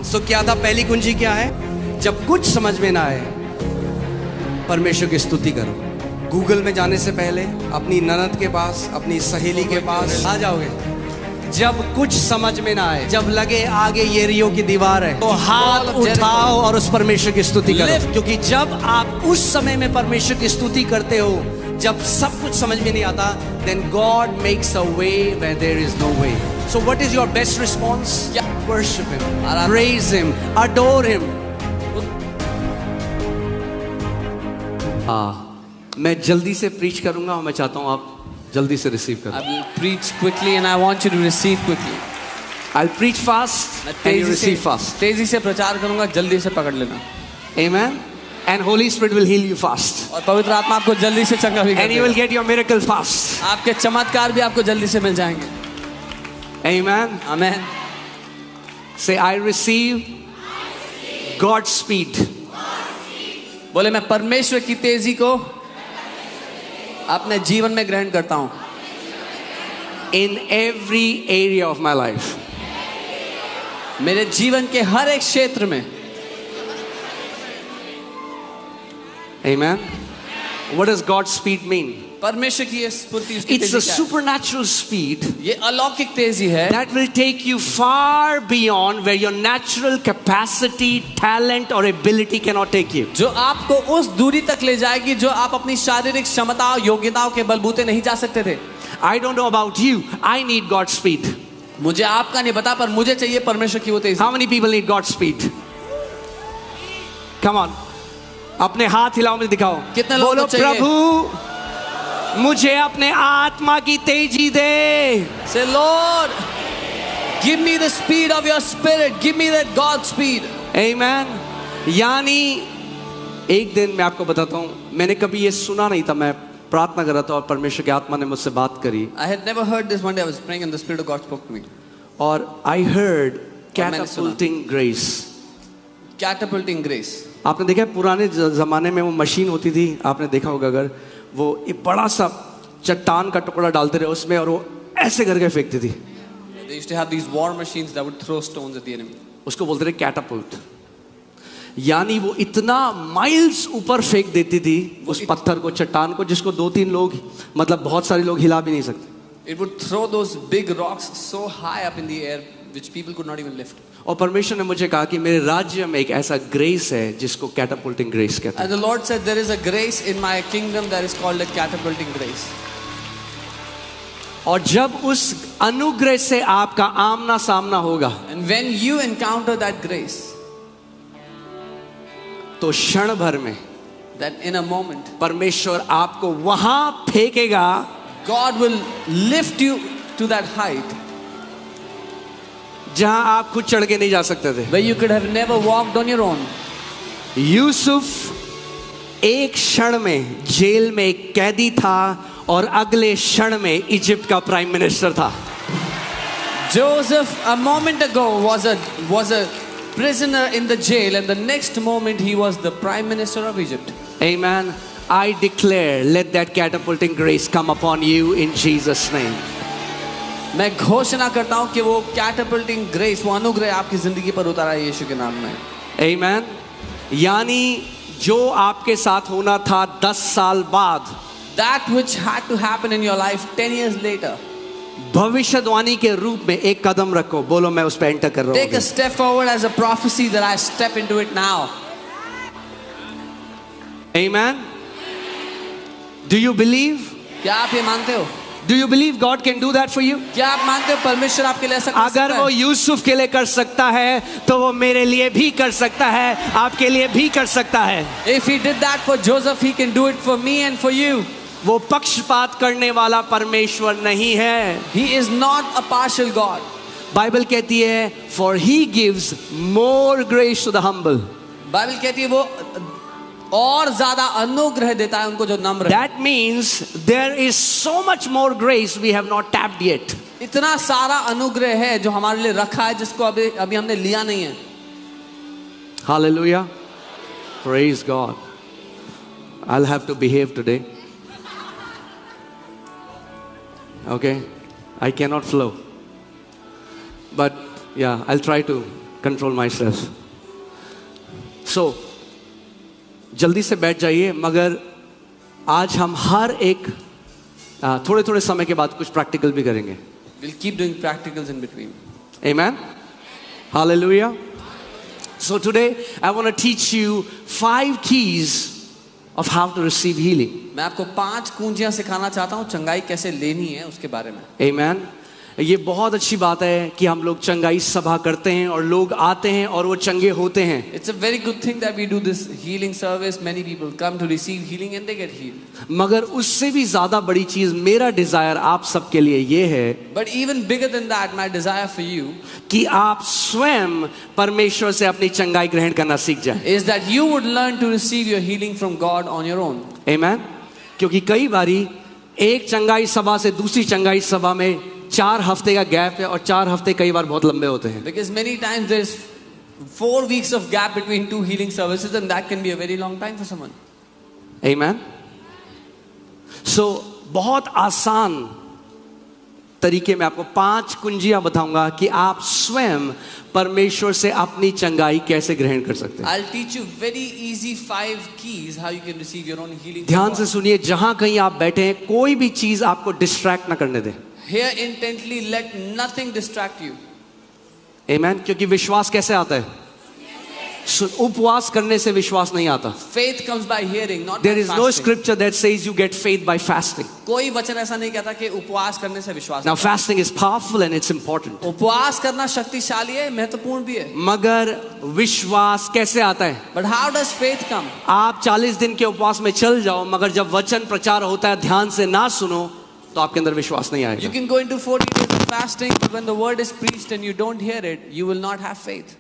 सो क्या था? पहली कुंजी क्या है? जब कुछ समझ में ना आए, परमेश्वर की स्तुति करो। गूगल में जाने से पहले अपनी ननद के पास, अपनी सहेली के पास आ जाओगे। जब कुछ समझ में ना आए, जब लगे आगे येरियो की दीवार है, तो हाथ उठाओ और उस परमेश्वर की स्तुति करो। क्योंकि जब आप उस समय में परमेश्वर की स्तुति करते हो, जब सब कुछ समझ में नहीं आता, then God makes a way where there is no way. So what is your best response? Worship Him, praise Him, adore Him. मैं जल्दी से प्रीच करूंगा और मैं चाहता हूं आप जल्दी से रिसीव करो। I will preach quickly and I want you to receive quickly. I'll preach fast and you receive fast. तेजी से प्रचार करूंगा, जल्दी से पकड़ लेना। Amen. And Holy Spirit will heal you fast. और पवित्र आत्मा आपको जल्दी से चंगा भी And you will get your miracle fast. आपके चमत्कार भी आपको जल्दी से मिल जाएंगे। Amen. Amen. Say, I receive God's speed. बोले मैं परमेश्वर की तेजी को अपने जीवन में ग्रहण करता हूं। In every area of my life. मेरे जीवन के हर एक क्षेत्र में। Amen. What does God's speed mean? परमेश्वर की ये स्फूर्ति, उसकी It's तेजी a क्या है? supernatural speed ये अलौकिक तेजी है that will take you far beyond where your natural capacity, talent or ability cannot take you. जो आपको उस दूरी तक ले जाएगी जो आप अपनी शारीरिक क्षमता और योग्यताओं के बलबूते नहीं जा सकते थे। I don't know about you. I need God's speed. मुझे आपका नहीं पता, पर मुझे चाहिए परमेश्वर की वो तेजी। How many people need God's speed? Come on. अपने हाथ हिलाओ, मुझे दिखाओ। कितने लोगों बोलो, को चाहिए? प्रभु मुझे अपने आत्मा की तेजी दे। Say, Lord, give me the speed of your spirit. Give me that God speed. Amen. यानी एक दिन मैं आपको बताता हूँ, मैंने कभी ये सुना नहीं था। मैं प्रार्थना कर रहा था और परमेश्वर की आत्मा ने मुझसे बात करी। I had never heard this. One day I was praying and the Spirit of God spoke to me. और I heard मैंने सुना। catapulting grace. Catapulting grace. आपने देखा है पुराने जमाने में वो मशीन होती थी, आपने देखा होगा, अगर वो एक बड़ा सा चट्टान का टुकड़ा डालते रहे उसमें और वो ऐसे करके फेंकती थी। They used to have these war machines that would throw stones at the enemy. उसको बोलते थे कैटापुल्ट। यानी वो इतना माइल्स ऊपर फेंक देती थी उस पत्थर को, चट्टान को, जिसको 2-3 लोग, मतलब बहुत सारे लोग हिला भी नहीं सकते। It would throw those big rocks so high up in the air which people could not even lift. और परमेश्वर ने मुझे कहा कि मेरे राज्य में एक ऐसा ग्रेस है जिसको कैटापुल्टिंग ग्रेस कहते हैं। And the Lord said there is a grace in my kingdom that is called a catapulting grace. और जब उस अनुग्रह से आपका आमना सामना होगा, And when you encounter that grace, तो क्षण भर में that in a moment परमेश्वर आपको वहां फेंकेगा, God will lift you to that height जहां आप खुद चढ़ के नहीं जा सकते थे। where you could have never walked on your own. Yusuf एक क्षण में जेल में एक कैदी था और अगले क्षण में इजिप्ट का प्राइम मिनिस्टर था। Joseph a moment ago was a prisoner in the jail and the next moment he was the prime minister of Egypt. Amen. I declare, let that catapulting grace come upon you in Jesus' name. मैं घोषणा करता हूं कि वो catapulting grace, वो अनुग्रह आपकी जिंदगी पर उतारा है यीशु के नाम में। Amen. यानी जो आपके साथ होना था 10 साल बाद, That which had to happen in your life 10 years later. भविष्यवाणी के रूप में एक कदम रखो, बोलो मैं उस पे एंटर कर रहा Take a हूँ। step forward as a prophecy that I step into it now. Amen. Do you believe? क्या आप ये मानते हो? Do you believe God can do that for you? क्या आप मानते हो परमेश्वर आपके लिए ऐसा कर सकता अगर वो है? यूसुफ के लिए कर सकता है तो वो मेरे लिए भी कर सकता है, आपके लिए भी कर सकता है। If he did that for Joseph, he can do it for me and for you. वो पक्षपात करने वाला परमेश्वर नहीं है। He is not a partial God. Bible कहती है for he gives more grace to the humble. Bible कहती है वो और ज्यादा अनुग्रह देता है उनको जो नम्र है। That means there is so much more grace we have not tapped yet. इतना सारा अनुग्रह है जो हमारे लिए रखा है जिसको अभी हमने लिया नहीं है। Hallelujah. Praise God. I'll have to behave today. Okay, I cannot flow, but yeah, I'll try to control my self. So जल्दी से बैठ जाइए, मगर आज हम हर एक थोड़े थोड़े समय के बाद कुछ प्रैक्टिकल भी करेंगे. We'll keep doing practicals in between. Amen. Hallelujah. So today I want to teach you 5 keys of how to receive healing. मैं आपको 5 कुंजियां सिखाना चाहता हूँ चंगाई कैसे लेनी है उसके बारे में. Amen. ये बहुत अच्छी बात है कि हम लोग चंगाई सभा करते हैं और लोग आते हैं और वो चंगे होते हैं. It's a very good thing that we do this healing service. Many people come to receive healing and they get healed. मगर उससे भी ज्यादा बड़ी चीज मेरा डिजायर आप सबके लिए ये है But even bigger than that, my desire for you कि आप स्वयं परमेश्वर से अपनी चंगाई ग्रहण करना सीख जाएं. is that you would learn to receive your healing from God on your own. Amen. क्योंकि कई बारी एक चंगाई सभा से दूसरी चंगाई सभा में 4 हफ्ते का गैप है और 4 हफ्ते कई बार बहुत लंबे होते हैं. Because many times there's 4 weeks of gap between 2 healing services, and that can be a very long time for someone. Amen. So बहुत आसान तरीके में आपको 5 कुंजियां बताऊंगा कि आप स्वयं परमेश्वर से अपनी चंगाई कैसे ग्रहण कर सकते हैं. I'll teach you very easy 5 keys how you can receive your own healing. ध्यान से सुनिए, जहां कहीं आप बैठे हैं कोई भी चीज आपको डिस्ट्रैक्ट ना करने दे. Hear intently, let nothing distract you. Amen. क्योंकि विश्वास कैसे आता है? उपवास करने से विश्वास नहीं आता. Faith comes by hearing, not There by is fasting. no scripture that says you get faith by fasting. कोई वचन ऐसा नहीं कहता कि उपवास करने से विश्वास. Now fasting is powerful and it's important. उपवास करना शक्तिशाली है, महत्वपूर्ण भी है. मगर विश्वास कैसे आता है? But how does faith come? आप 40 दिन के उपवास में चल जाओ, मगर जब वचन प्रचार होता है ध्यान से ना सुनो तो आपके अंदर विश्वास नहीं You आएगा. can go into 40 days of fasting, but when the word is preached and you don't hear it, you will not have faith.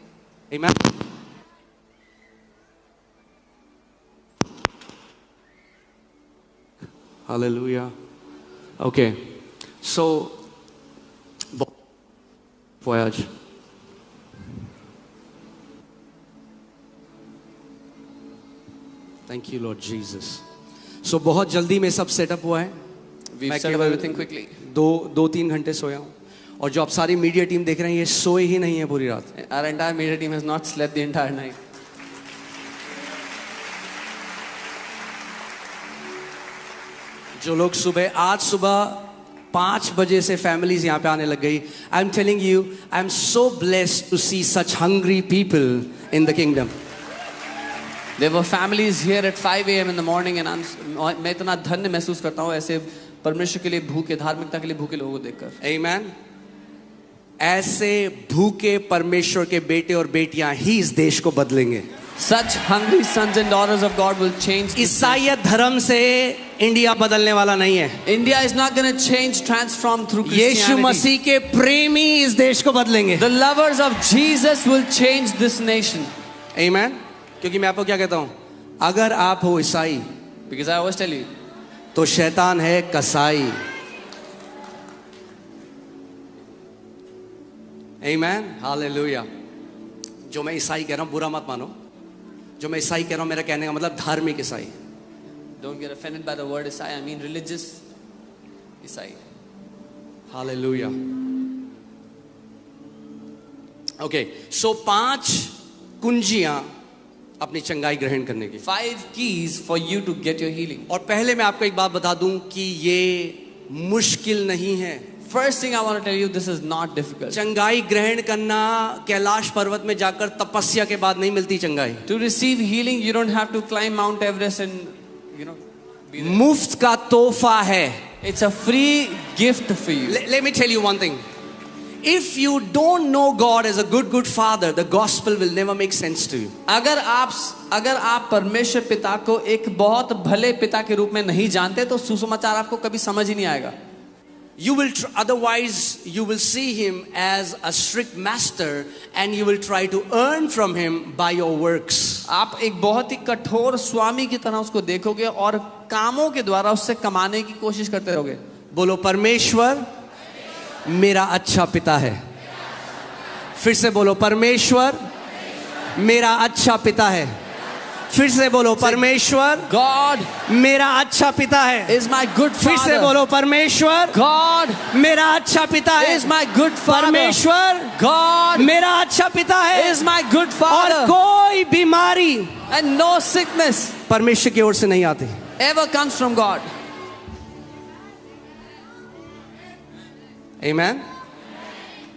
Amen. Hallelujah. Okay. So voyage. Thank you Lord Jesus. So बहुत जल्दी में सब setup हुआ है. We've मैं set up केवल everything quickly. 2-3 घंटे सोया हूँ. और जो आप सारी मीडिया टीम देख रहे हैं ये सोए ही नहीं है पूरी रात. Our entire media team has not slept the entire night. जो लोग आज सुबह 5 बजे से फैमिलीज यहाँ पे आने लग गई. I am telling you, I am so blessed to see such hungry people in the kingdom. There were families here at 5 a.m. in the morning, and मैं इतना धन्य महसूस करता हूँ ऐसे परमेश्वर के लिए भूखे, धार्मिकता के लिए भूखे लोगों को देखकर. आमीन. ऐसे भूखे परमेश्वर के बेटे और बेटियां ही इस देश को बदलेंगे. Such hungry sons and daughters of God will change this ईसाईयत धर्म से इंडिया बदलने वाला नहीं है. India is not going to change, transform through Yeshu Christianity. मसीह के प्रेमी इस देश को बदलेंगे. The lovers of Jesus will change this nation. आमीन. क्योंकि मैं आपको क्या कहता हूं, अगर आप हो ईसाई Because I always tell you, तो शैतान है कसाई. आमीन. हालेलुया. जो मैं ईसाई कह रहा हूं बुरा मत मानो. जो मैं ईसाई कह रहा हूं मेरा कहने का मतलब धार्मिक ईसाई. don't get offended by the word Isai. I mean religious Isai. Hallelujah. Okay, so 5 कुंजियां अपनी चंगाई ग्रहण करने की. 5 keys for you to get your healing. और पहले मैं आपको एक बात बता दूं कि ये मुश्किल नहीं है. First thing I want to tell you, this is not difficult. चंगाई ग्रहण करना कैलाश पर्वत में जाकर तपस्या के बाद नहीं मिलती चंगाई. To receive healing, you don't have to climb Mount Everest and, be there. मुफ्त का तोहफा है. It's a free gift for you. Let me tell you one thing. If you don't know God as a good father, the gospel will never make sense to you. अगर आप परमेश्वर पिता को एक बहुत भले पिता के रूप में नहीं जानते तो सुसमाचार आपको कभी समझ ही नहीं आएगा. You will otherwise you will see him as a strict master and you will try to earn from him by your works. आप एक बहुत ही कठोर स्वामी की तरह उसको देखोगे और कामों के द्वारा उससे कमाने की कोशिश करते रहोगे. बोलो परमेश्वर मेरा अच्छा पिता है. फिर से बोलो परमेश्वर मेरा अच्छा पिता है. फिर से बोलो, परमेश्वर God मेरा अच्छा पिता है। is my good फिर से father. बोलो, परमेश्वर God मेरा अच्छा पिता है। is my good father. परमेश्वर God मेरा अच्छा पिता है। is my good और father. कोई बीमारी And no sickness परमेश्वर की ओर से नहीं आती। ever comes from God. आमीन।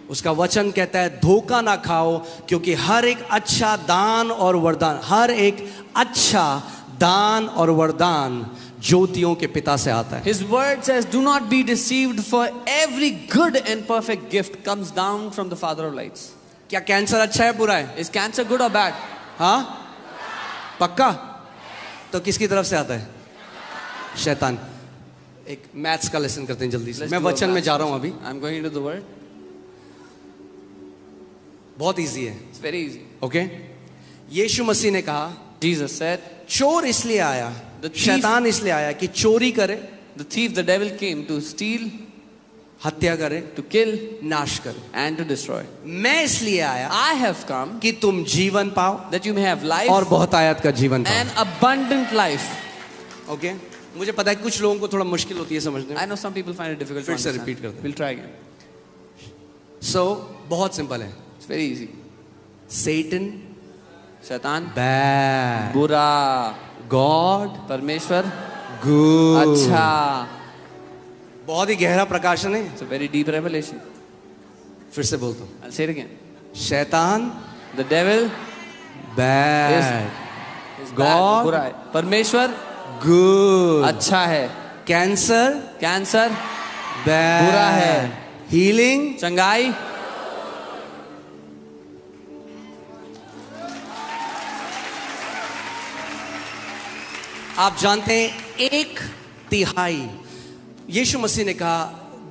उसका वचन कहता है धोखा ना खाओ, क्योंकि हर एक अच्छा दान और वरदान, हर एक अच्छा दान और वरदान ज्योतियों के पिता से आता है। His word says, do not be deceived, for every good and perfect gift comes down from the Father of lights. क्या कैंसर अच्छा है बुरा है? Is cancer good or bad? हाँ, पक्का? तो किसकी तरफ से आता है? शैतान। एक मैथ्स का लेसन करते हैं जल्दी से। Let's मैं do a वचन में math जा रहा हूं अभी। I'm going into the word. बहुत इजी है। It's very easy. ओके? यीशु मसीह ने कहा, Jesus said, चोर इसलिए आया, The thief- शैतान इसलिए आया कि चोरी करे, the thief, the devil came to steal, हत्या करे, to kill, नाश करे। and to destroy. मैं इसलिए आया I have come कि तुम जीवन पाओ that you may have life और बहुत आयत का जीवन पाओ। and abundant life. ओके? मुझे पता है कुछ लोगों को थोड़ा मुश्किल होती है समझने में। I know some people find it difficult to फिर से understand. repeat करते हैं। We'll try again. बहुत सिंपल है। It's very easy. Satan शैतान bad, बुरा, God परमेश्वर good। अच्छा. बहुत ही गहरा प्रकाशन है। It's a very deep revelation. फिर से बोलता हूँ, I'll say it again. शैतान The devil bad, is God bad, बुरा है. परमेश्वर good, अच्छा है. कैंसर कैंसर bad, बुरा है. हीलिंग चंगाई आप जानते हैं 1/3 यीशु मसीह ने कहा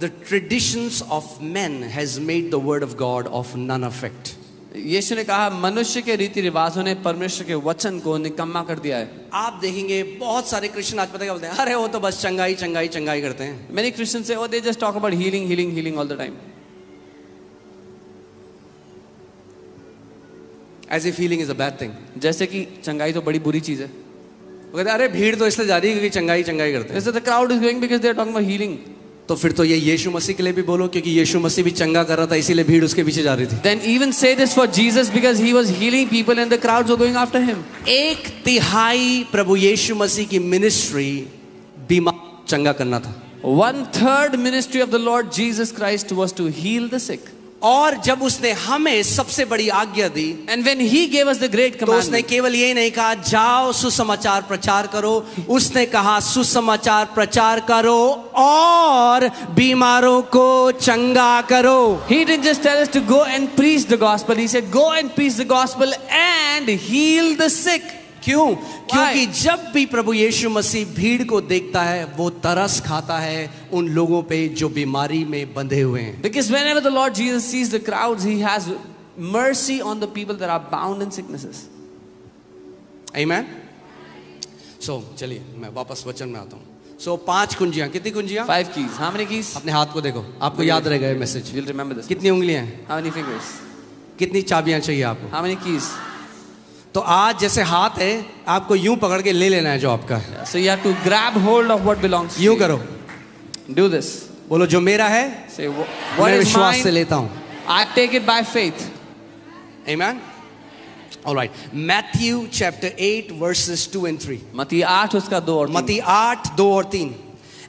the traditions of men has made the word of God of none effect. यीशु ने कहा मनुष्य के रीति रिवाजों ने परमेश्वर के वचन को निकम्मा कर दिया है. आप देखेंगे बहुत सारे क्रिश्चियन आज पता क्या बोलते हैं, अरे वो तो बस चंगाई चंगाई चंगाई करते हैं। Many Christians say, oh, they just talk about healing, healing, healing all the time. As if healing is a bad thing। जैसे कि चंगाई तो बड़ी बुरी चीज है. वो कहते हैं अरे भीड़ तो इसलिए जा रही है क्योंकि चंगाई चंगाई करते हैं। So the crowd is going because they are talking about healing. तो फिर तो ये यीशु मसीह के लिए भी बोलो, क्योंकि यीशु मसीह भी चंगा कर रहा था इसीलिए भीड़ उसके पीछे जा रही थी। Then even say this for Jesus because he was healing people and the crowds were going after him. 1/3 प्रभु यीशु मसीह की मिनिस्ट्री बीमार चंगा करना था। 1/3 ministry of the Lord Jesus Christ was to heal the sick. और जब उसने हमें सबसे बड़ी आज्ञा दी, And when he gave us the great तो उसने commandment, केवल ये नहीं कहा जाओ सुसमाचार प्रचार करो, उसने कहा सुसमाचार प्रचार करो और बीमारों को चंगा करो। he didn't just tell us to go and preach the gospel. He said, go and preach the gospel and heal the sick. क्यों? क्योंकि जब भी प्रभु यीशु मसीह भीड़ को देखता है वो तरस खाता है उन लोगों पे जो बीमारी में बंधे हुए हैं। Because whenever the Lord Jesus sees the crowds, he has mercy on the people that are bound in sicknesses. आमीन। सो चलिए मैं वापस वचन में आता हूँ। सो 5 कुंजियां, कितनी कुंजियां? 5 keys. How many keys? अपने हाथ को देखो, आपको याद रहेगा ये मैसेज। You'll remember this. कितनी उंगलियां हैं? How many fingers? कितनी चाबियां चाहिए आपको? How many keys? तो आज जैसे हाथ है आपको यूं पकड़ के ले लेना है जो आपका है। So you have to grab hold of what belongs to यूं you. करो, Do this. बोलो जो मेरा है Say, what मैं is विश्वास से mine? लेता हूं। I take it by faith. Amen. All right. Matthew chapter 8 verses 2 and 3. मत्ती 8 उसका 2 और 3. मत्ती 8 2 और 3.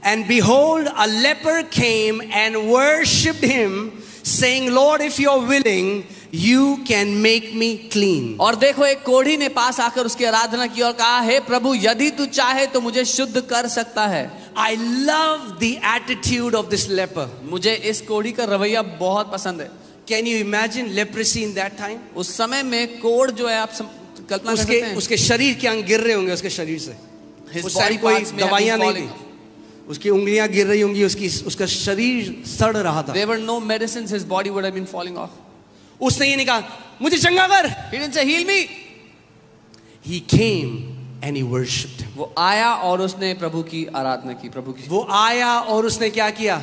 And behold, a leper came and worshipped him, saying, Lord, if you are willing, you can make me clean. और देखो एक कोढ़ी ने पास आकर उसकी आराधना की और कहा, हे प्रभु यदि तू चाहे तो मुझे शुद्ध कर सकता है. I love the attitude of this leper. मुझे इस कोढ़ी का रवैया बहुत पसंद है. Can you imagine leprosy in that time? उस समय में कोढ़ जो है आप कल्पना कर सकते हैं. उसके शरीर के अंग गिर रहे होंगे उसके शरीर से. His उस body टाइम कोई parts may have दवाइयां been नहीं falling. थी, उसकी उंगलियां गिर रही होंगी, उसका शरीर सड़ रहा था. There were no medicines, his body would have been falling off. उसने ये नहीं कहा मुझे चंगा कर. He didn't say heal me. He came and he worshipped him. वो आया और उसने प्रभु की आराधना की. प्रभु की वो आया और उसने क्या किया?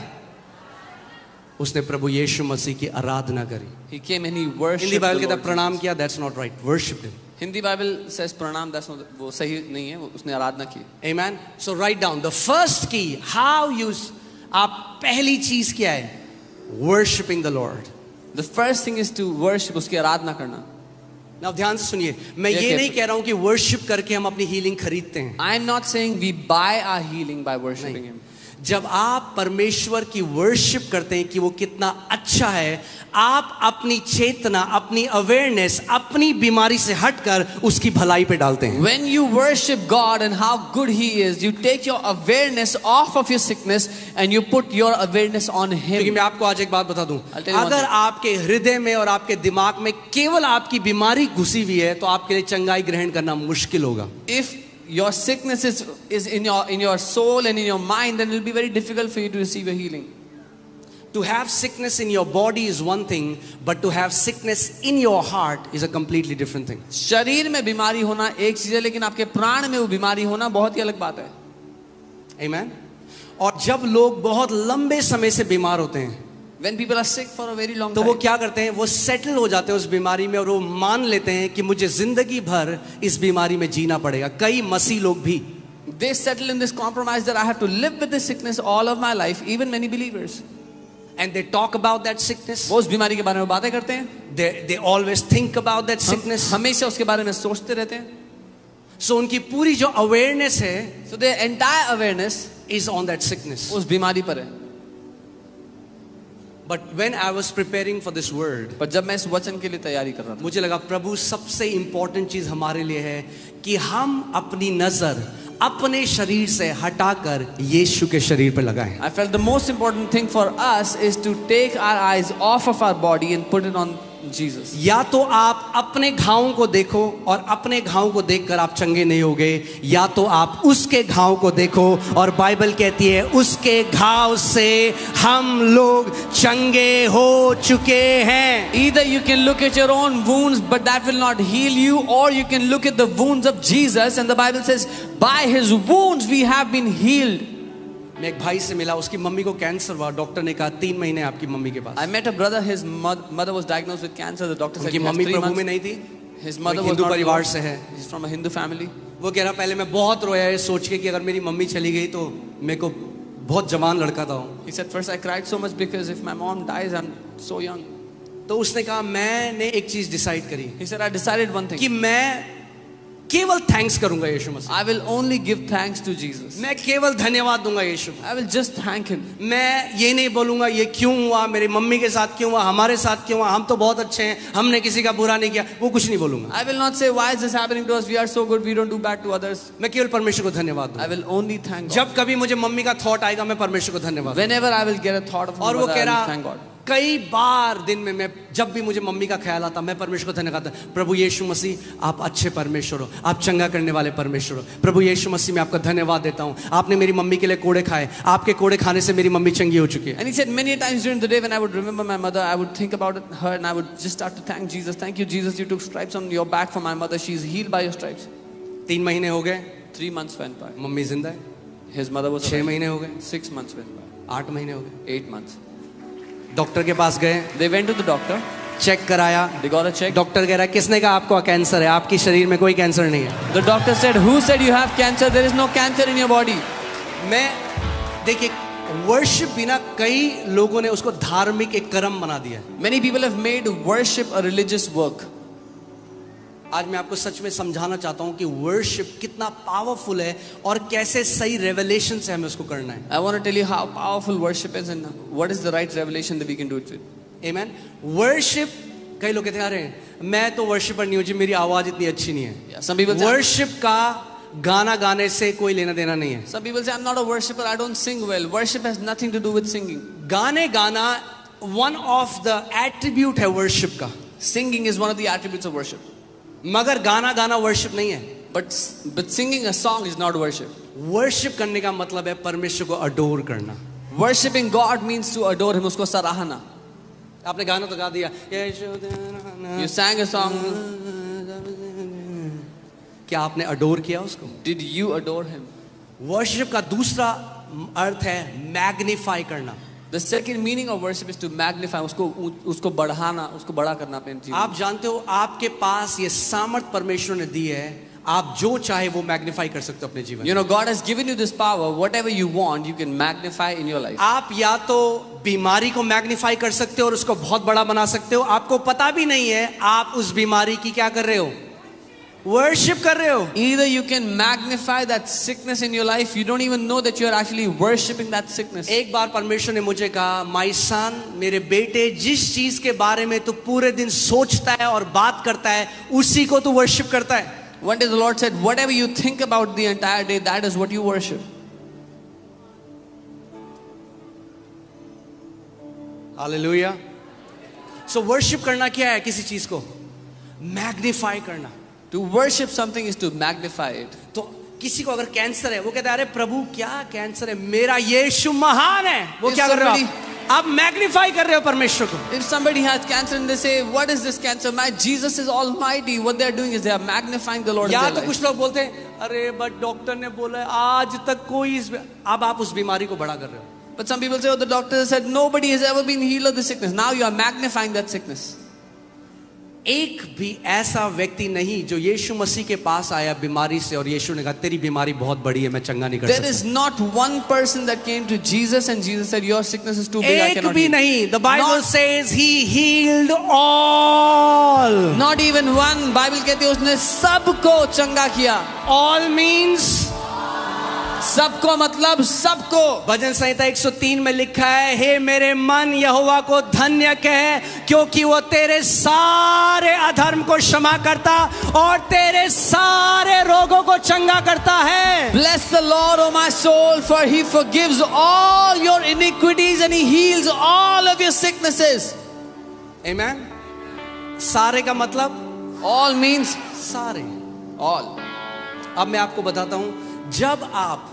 उसने प्रभु यीशु मसीह की आराधना करी। He came and he Hindi worshipped Bible the कहता Lord है प्रणाम किया, that's not right, worshipped him. Hindi Bible says प्रणाम, that's not, वो सही नहीं है, वो उसने आराधना की। Amen. So write down the first key, how you, आप पहली चीज क्या है? Worshipping the Lord. The first thing is to worship, उसकी आराधना करना। Now ध्यान से सुनिए, मैं क्या ये कहते नहीं हैं? कह रहा हूं कि वर्शिप करके हम अपनी हीलिंग खरीदते हैं। I am not saying we buy our healing by worshiping नहीं। him. जब आप परमेश्वर की वर्शिप करते हैं कि वो कितना अच्छा है, आप अपनी चेतना, अपनी अवेयरनेस, अपनी बीमारी से हटकर उसकी भलाई पे डालते हैं। When you worship God and how good He is, you take your awareness off of your sickness and you put your awareness on क्योंकि Him. मैं आपको आज एक बात बता दूं, I'll tell you one अगर thing. आपके हृदय में और आपके दिमाग में केवल आपकी बीमारी घुसी हुई है तो आपके लिए चंगाई ग्रहण करना मुश्किल होगा। If your sickness is in your soul and in your mind, then it will be very difficult for you to receive your healing. To have sickness in your body is one thing, but to have sickness in your heart is a completely different thing. शरीर में बीमारी होना एक चीज है, लेकिन आपके प्राण में वो बीमारी होना बहुत ही अलग बात है। Amen. और जब लोग बहुत लंबे समय से बीमार होते हैं When people are sick for a very long तो वो time, क्या करते हैं? वो सेटल हो जाते हैं उस बीमारी में और वो मान लेते हैं कि मुझे जिंदगी भर इस बीमारी में जीना पड़ेगा। कई मसीह लोग भी they settle in this compromise that I have to live with this sickness all of my life, even many believers. and they talk about that sickness. वो उस बीमारी के बारे में बातें करते हैं, They always think about that sickness. हमेशा उसके बारे में सोचते रहते हैं। So उनकी पूरी जो awareness है So their entire awareness is on that sickness. उस बीमारी पर है। But when I was preparing for this word, पर जब मैं इस वचन के लिए तैयारी कर रहा था, मुझे लगा प्रभु सबसे इंपॉर्टेंट चीज हमारे लिए है कि हम अपनी नजर अपने शरीर से हटाकर यीशु के शरीर पर लगाएं। I felt the most important thing for us is to take our eyes off of our body and put it on Jesus. या तो आप अपने घावों को देखो और अपने घावों को देखकर आप चंगे नहीं होगे, या तो आप उसके घाव को देखो और बाइबल कहती है उसके घाव से हम लोग चंगे हो चुके हैं। Either you can look at your own wounds, but that will not heal you, or you can look at the wounds of Jesus, and the Bible says, by His wounds we have been healed. मैं एक भाई से मिला, उसकी mummy को cancer हुआ, doctor ने कहा 3 महीने आपकी मम्मी के पास। I met a brother, his mother was diagnosed with cancer. The doctor said उनकी he has mummy 3 Prabhu months. में नहीं थी, His वो mother एक was हिंदू not परिवार Lord. से है। He's from a Hindu family. वो कह रहा पहले मैं बहुत रोया ये सोच के कि अगर मेरी मम्मी चली गई तो मेरे को, बहुत जवान लड़का था वो, He said, first I cried so much because if my mom dies, I'm so young. तो उसने कहा मैंने एक चीज डिसाइड करी He said, I decided one कि thing. मैं केवल थैंक्स करूंगा यीशु मसीह, I will only give thanks to Jesus. मैं केवल धन्यवाद दूंगा यीशु को। I will just thank Him. मैं ये नहीं बोलूंगा ये क्यों हुआ, मेरी मम्मी के साथ क्यों हुआ, हमारे साथ क्यों हुआ, हम तो बहुत अच्छे हैं, हमने किसी का बुरा नहीं किया, वो कुछ नहीं बोलूंगा। I will not say, why is this happening to us? We are so good, we don't do bad to others. मैं केवल परमेश्वर को धन्यवाद I दूंगा। will only thank God. जब कभी मुझे मम्मी का थॉट आएगा मैं परमेश्वर को धन्यवाद Whenever I will get a thought of my और वो mother, कह I will रहा thank God. कई बार दिन में मैं जब भी मुझे मम्मी का ख्याल आता मैं परमेश्वर को धन्यवाद करता, प्रभु यीशु मसीह आप अच्छे परमेश्वर हो, आप चंगा करने वाले परमेश्वर हो। प्रभु यीशु मसीह मैं आपका धन्यवाद देता हूँ, आपने मेरी मम्मी के लिए कोड़े खाए, आपके कोड़े खाने से मेरी मम्मी चंगी हो चुकी है। And he said many times during the day when I would remember my mother, I would think about her and I would just start to thank Jesus. Thank you, Jesus, you took stripes on your back for my mother. She's healed by your stripes. 3 महीने हो गए, 3 months went by. Mummy जिंदा है। His mother was 6 alive. महीने हो गए, 6 months went by. 8 महीने हो गए, 8 months. डॉक्टर के पास गए, They went to the doctor. Check कराया, They got a check. Doctor कह रहा है किसने कहा आपको कैंसर है, आपकी शरीर में कोई कैंसर नहीं है। The doctor said, who said you have cancer? There is no cancer in your body. मैं देखिए वर्शिप बिना कई लोगों ने उसको धार्मिक एक कर्म बना दिया है। Many people have made worship a religious work. आज मैं आपको सच में समझाना चाहता हूं कि वर्शिप कितना पावरफुल है और कैसे सही रेवलेशन से हमें उसको करना है। I want to tell you how powerful worship is and what is the right revelation that we can do it with. Amen. Worship, कई लोग कहते हैं अरे मैं तो वर्शिपर नहीं हूं जी, मेरी आवाज इतनी अच्छी नहीं है। Yeah, some people say, worship का गाना गाने से कोई लेना देना नहीं है। some people say I'm not a worshipper, I don't sing well. Worship has nothing to do with singing. गाने गाना वन ऑफ द एट्रीब्यूट है वर्शिप का, Singing is one of the attributes of worship. मगर गाना गाना worship नहीं है। But singing a song is not worship. Worship करने का मतलब है परमेश्वर को अडोर करना। Worshipping God means to adore Him, उसको सराहना. आपने गाना तो गा दिया, You sang a song. क्या आपने अडोर किया उसको? Did you adore Him? Worship का दूसरा अर्थ है मैग्नीफाई करना। The second meaning of worship is to magnify, उसको बढ़ाना, उसको बड़ा करना अपने जीवन। आप जानते हो आपके पास ये सामर्थ परमेश्वर ने दी है, आप जो चाहे वो मैग्नीफाई कर सकते हो अपने जीवन। You know, God has given you this power. Whatever you want, you can magnify in your life. आप या तो बीमारी को मैग्नीफाई कर सकते हो और उसको बहुत बड़ा बना सकते हो, आपको पता भी नहीं है आप उस बीमारी की क्या कर रहे हो, वर्शिप कर रहे हो। Either you can magnify that sickness in your life, you don't even know that you are actually worshipping that sickness. एक बार परमेश्वर ने मुझे कहा, माय सन, मेरे बेटे, जिस चीज के बारे में तू पूरे दिन सोचता है और बात करता है उसी को तू वर्शिप करता है। One day the Lord said, whatever you think about the entire day, that is what you worship. Hallelujah. So worship करना क्या है? किसी चीज को मैग्नीफाई करना। To worship something is to magnify it. तो किसी को अगर कैंसर है, वो कहता है अरे प्रभु क्या कैंसर है, मेरा यीशु महान है। वो क्या कर रहे हो आप मैग्नीफाई कर रहे हो परमेश्वर को। If somebody has cancer and they say, what is this cancer? My Jesus is almighty. What they are doing is they are magnifying the Lord in या their तो life. कुछ लोग बोलते हैं अरे बट डॉक्टर ने बोला है आज तक कोई अब आप उस बीमारी को बड़ा कर रहे हो। But some people say, oh, the doctor said nobody has ever been healed of this sickness. Now you are magnifying that sickness. एक भी ऐसा व्यक्ति नहीं जो यीशु मसीह के पास आया बीमारी से और यीशु ने कहा तेरी बीमारी बहुत बड़ी है, मैं चंगा नहीं कर There सकता। is not one person that came to Jesus and Jesus said, your sickness is too big, I एक cannot भी heal. नहीं। The Bible Not- says he healed all. Not even one. Bible कहती है उसने सबको चंगा किया। All means सबको मतलब सबको। भजन संहिता 103 में लिखा है, हे मेरे मन यहोवा को धन्य कह, क्योंकि वो तेरे सारे अधर्म को क्षमा करता और तेरे सारे रोगों को चंगा करता है। Bless the Lord, O my soul, for he forgives all your iniquities and he heals all of your sicknesses. Amen। सारे का मतलब All means सारे। all. अब मैं आपको बताता हूं, जब आप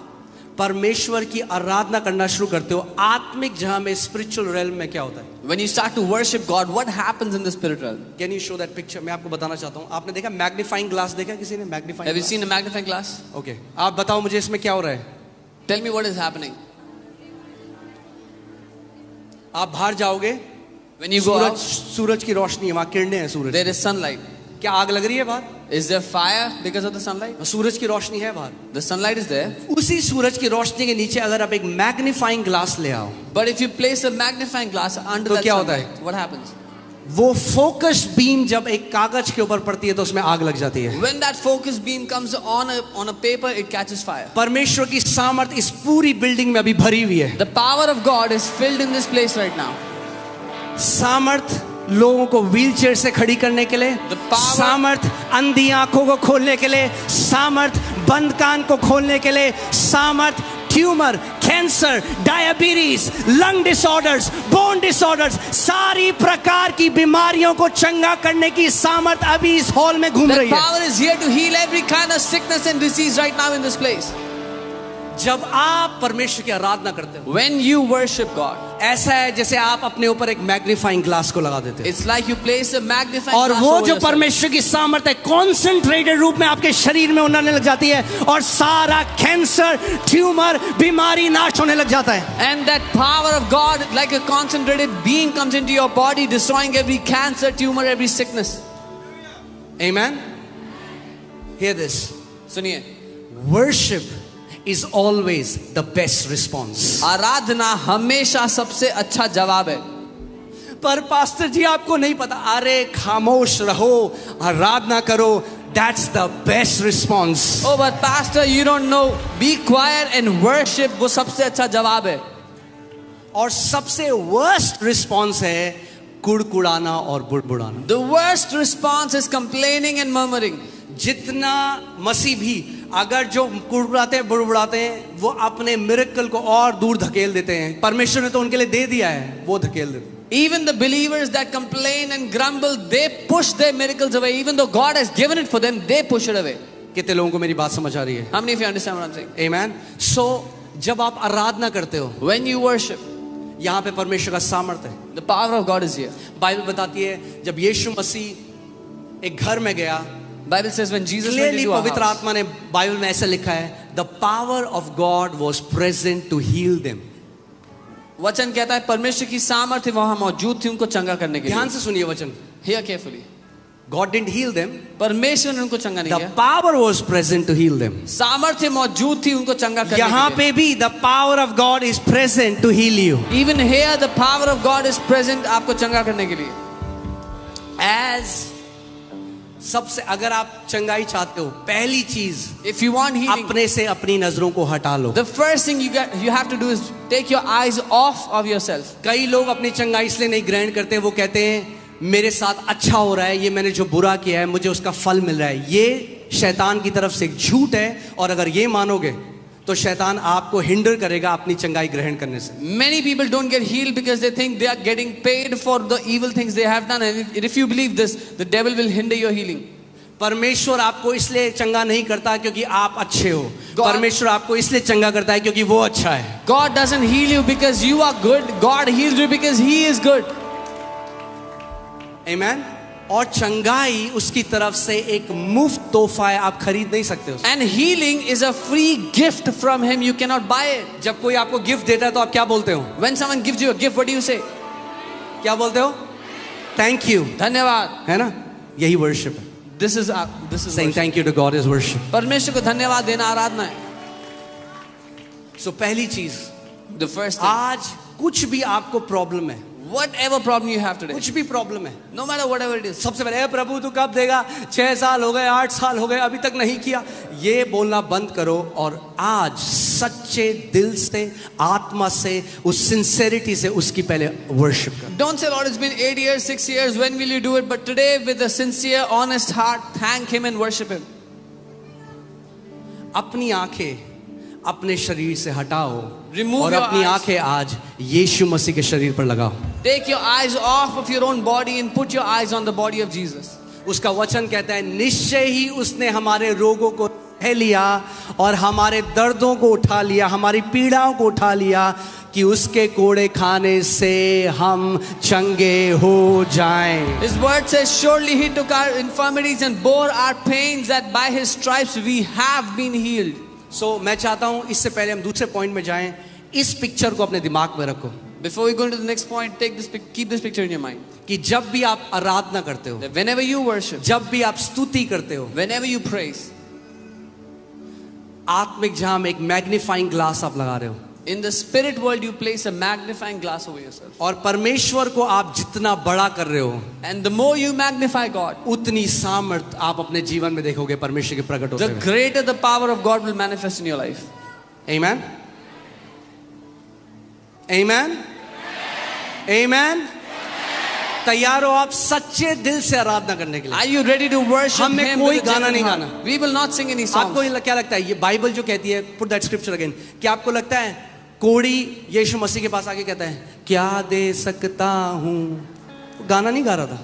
परमेश्वर की आराधना करना शुरू करते हो आत्मिक जहां में, स्पिरिचुअल रेल्म में क्या होता है? When you start to worship God, what happens in the spirit realm? Can you show that picture? मैं आपको बताना चाहता हूं। आपने देखा मैग्नीफाइंग ग्लास? देखा किसी ने magnifying? Have you seen a magnifying glass? Okay, आप बताओ मुझे इसमें क्या हो रहा है? Tell me what is happening. आप बाहर जाओगे, When you go out, सूरज की रोशनी है, वहां किरणें हैं सूरज। there is sunlight. क्या आग लग रही है बाहर? Is there fire because of the sunlight? सूरज की रोशनी है बाहर। The sunlight is there. उसी सूरज की रोशनी के नीचे अगर आप एक मैग्नीफाइंग ग्लास ले आओ, But if you place a magnifying glass under तो that क्या होता sunlight, what happens? वो फोकस बीम जब एक कागज के ऊपर पड़ती है तो उसमें आग लग जाती है। When that focus beam comes on a paper, it catches fire. परमेश्वर की सामर्थ इस पूरी बिल्डिंग में अभी भरी हुई है। The power of God is filled in this place right now. सामर्थ लोगों को व्हीलचेयर से खड़ी करने के लिए, The power- सामर्थ अंधी आंखों को खोलने के लिए, सामर्थ बंद कान को खोलने के लिए, सामर्थ tumour, cancer, diabetes, lung disorders, bone disorders, सारी प्रकार की बीमारियों को चंगा करने की सामर्थ अभी इस हॉल में घूम That रही है। power is here to heal every kind of sickness and disease right now in this place. जब आप परमेश्वर की आराधना करते हो, When you worship God, ऐसा है जैसे आप अपने ऊपर एक मैग्नीफाइंग ग्लास को लगा देते हो it's like you place a magnifying और glass वो over जो yourself. परमेश्वर की सामर्थ है कॉन्सेंट्रेटेड रूप में आपके शरीर में उड़ने लग जाती है और सारा कैंसर, ट्यूमर, बीमारी नाश होने लग जाता है। And that power of God, like a concentrated beam, comes into your body, destroying every cancer, tumor, every sickness. Amen. Hear this. सुनिए, Worship is always the best response. आराधना हमेशा सबसे अच्छा जवाब है। पर पास्टर जी आपको नहीं पता, अरे खामोश रहो, आराधना करो, that's the best response. Oh, but pastor, you don't know. Be quiet and worship. वो सबसे अच्छा जवाब है। और सबसे worst response है कुड़कुड़ाना और बुड़बुड़ाना। The worst response is complaining and murmuring. जितना मसीह भी अगर जो कुड़कुड़ाते हैं, बुड़बुड़ाते हैं, वो अपने मिरेकल को और दूर धकेल देते हैं। परमेश्वर ने तो उनके लिए दे दिया है, वो धकेल देते हैं। Even the believers that complain and grumble, they push their miracles away. Even though God has given it for them, they push it away. कितने लोगों को मेरी बात समझ आ रही है? How many of you understand what I'm saying? Amen. So जब आप आराधना करते हो, When you worship, यहाँ पे परमेश्वर का सामर्थ है। the power of God is here. Bible बताती है जब यीशु मसीह एक घर में गया, Bible says when Jesus went clearly into a पवित्र house, आत्मा ने बाइबल में ऐसा लिखा है, the power of God was present to heal them. वचन कहता है परमेश्वर की सामर्थ्य वहां मौजूद थी उनको चंगा करने के ध्यान लिए. से सुनिए वचन. Hear carefully. God didn't heal them. परमेश्वर ने उनको चंगा नहीं The किया. power was present to heal them. सामर्थ्य मौजूद थी उनको चंगा करने यहाँ के पे भी the power of God is present to heal you. लिए. Even here the power of God is present आपको चंगा करने के लिए. As सबसे अगर आप चंगाई चाहते हो, पहली चीज If you want healing, अपने से अपनी नजरों को हटा लो. the first thing you have to do is take your eyes off of yourself. कई लोग अपनी चंगाई इसलिए नहीं ग्रहण करते, वो कहते हैं मेरे साथ अच्छा हो रहा है, ये मैंने जो बुरा किया है मुझे उसका फल मिल रहा है. ये शैतान की तरफ से एक झूठ है, और अगर ये मानोगे तो शैतान आपको हिंडर करेगा अपनी चंगाई ग्रहण करने से. Many people don't get healed because they think they are getting paid for the evil things they have done, and if you believe this, the devil will hinder your healing. परमेश्वर आपको इसलिए चंगा नहीं करता क्योंकि आप अच्छे हो. God- परमेश्वर आपको इसलिए चंगा करता है क्योंकि वो अच्छा है. God doesn't heal you because you are good. God heals you because He is good. Amen. और चंगाई उसकी तरफ से एक मुफ्त तोहफा है, आप खरीद नहीं सकते उसको. And healing is a free gift from Him. You cannot buy it. जब कोई आपको गिफ्ट देता है तो आप क्या बोलते हो? When someone gives you a gift, what do you say? क्या बोलते हो? Thank you. धन्यवाद. है ना? यही वर्शिप है. This is Saying worship. thank you to God is worship. परमेश्वर को धन्यवाद देना आराधना है. So पहली चीज, The first thing. आज कुछ भी आपको प्रॉब्लम है, Whatever problem you have today, कुछ भी प्रॉब्लम है, no matter whatever it is, सबसे पहले प्रभु तू कब देगा? 6 साल हो गए, 8 साल हो गए, अभी तक नहीं किया. ये बोलना बंद करो और आज सच्चे दिल से, आत्मा से, उस सिंसेरिटी से उसकी पहले वर्शिप कर. don't say, Lord, it's been 8 years, 6 years, when will you do it? But today, with a sincere, honest heart, thank Him and worship Him. अपनी आंखें अपने शरीर से हटाओ Remove और your अपनी eyes. आंखें आज यीशु मसीह के शरीर पर लगाओ. Take your eyes off of your own body and put your eyes on the body of Jesus. उसका वचन कहता है निश्चय ही उसने हमारे रोगों को सह लिया और हमारे दर्दों को उठा लिया, हमारी पीड़ाओं को उठा लिया, कि उसके कोड़े खाने से हम चंगे हो जाएं. His word says, surely He took our infirmities and bore our pains, that by His stripes we have been healed. सो मैं चाहता हूं इससे पहले हम दूसरे पॉइंट में जाएं, इस पिक्चर को अपने दिमाग में रखो Before we go into the next point, keep this picture in your mind. कि जब भी आप आराधना करते हो, That whenever you worship, जब भी आप स्तुति करते हो, whenever you praise, आत्मिक जहां में एक मैग्नीफाइंग ग्लास आप लगा रहे हो, in the spirit world you place a magnifying glass over yourself. और परमेश्वर को आप जितना बड़ा कर रहे हो, And the more you magnify God, उतनी सामर्थ आप अपने जीवन में देखोगे परमेश्वर के प्रकट होते the हुए. greater the power of God will manifest in your life. Amen. Amen. Amen. तैयार हो आप सच्चे दिल से आराधना करने के लिए? Are you ready to worship हमें Him? कोई with a गाना genuine नहीं heart? गाना. We will not sing any songs. आपको क्या लगता है, ये बाइबल जो कहती है, पुट दैट स्क्रिप्चर अगेन, क्या आपको लगता है कोड़ी यीशु मसीह के पास आके कहता है क्या दे सकता हूं? गाना नहीं गा रहा था.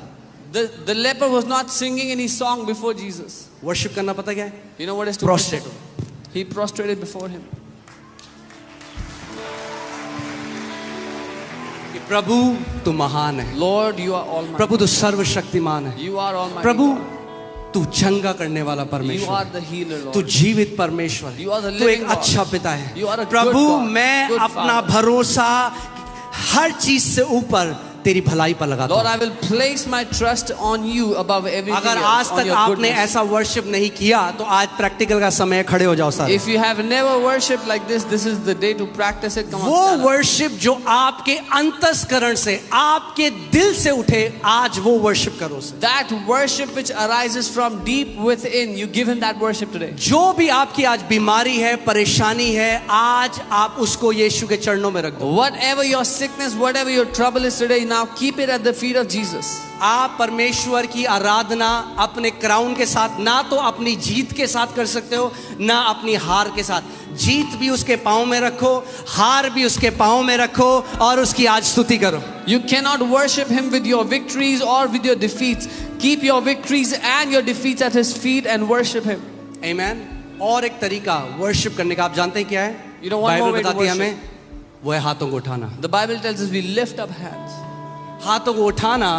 The leper was not singing any song before Jesus. Worship करना पता क्या है? You know what is to Prostrate. worship? He prostrated before Him. कि प्रभु तू महान है, Lord, you are almighty. प्रभु तू सर्वशक्तिमान है, You are almighty. Prabhu God. तू चंगा करने वाला You are परमेश्वर, the healer, Lord. तू जीवित परमेश्वर है, You are the तू एक living God. अच्छा पिता है. You are a good Prabhu God, मैं good अपना Father. भरोसा हर चीज से ऊपर तेरी भलाई पर लगाता Lord, हूं. I will place my trust on you above everything अगर else, आज on तक your आपने goodness. ऐसा वर्शिप नहीं किया तो आज प्रैक्टिकल का समय है, खड़े हो जाओ सारे. If you have never worshipped like this is the day to practice it. Come on, वो stand up. वर्शिप जो आपके अंतस्करण से, आपके दिल से उठे, आज वो वर्शिप करो उसे. That worship which arises from deep within, you give Him that worship today. जो भी आपकी आज बीमारी है, परेशानी है, आज आप उसको यीशु के चरणों में रख दो. Whatever your sickness, whatever your trouble is today, now keep it at the feet of Jesus. आप परमेश्वर की आराधना अपने क्राउन के साथ, ना तो अपनी जीत के साथ कर सकते हो, ना अपनी हार के साथ. जीत भी उसके पांव में रखो, हार भी उसके पांव में रखो और उसकी आज स्तुति करो. You cannot worship Him with your victories or with your defeats. Keep your victories and your defeats at His feet and worship Him. Amen. और एक तरीका वर्शिप करने का आप जानते हैं क्या है? You know one more Bible way to बताती है worship. हमें, वो है हाथों को उठाना. The Bible tells us we lift up hands. हाथों को उठाना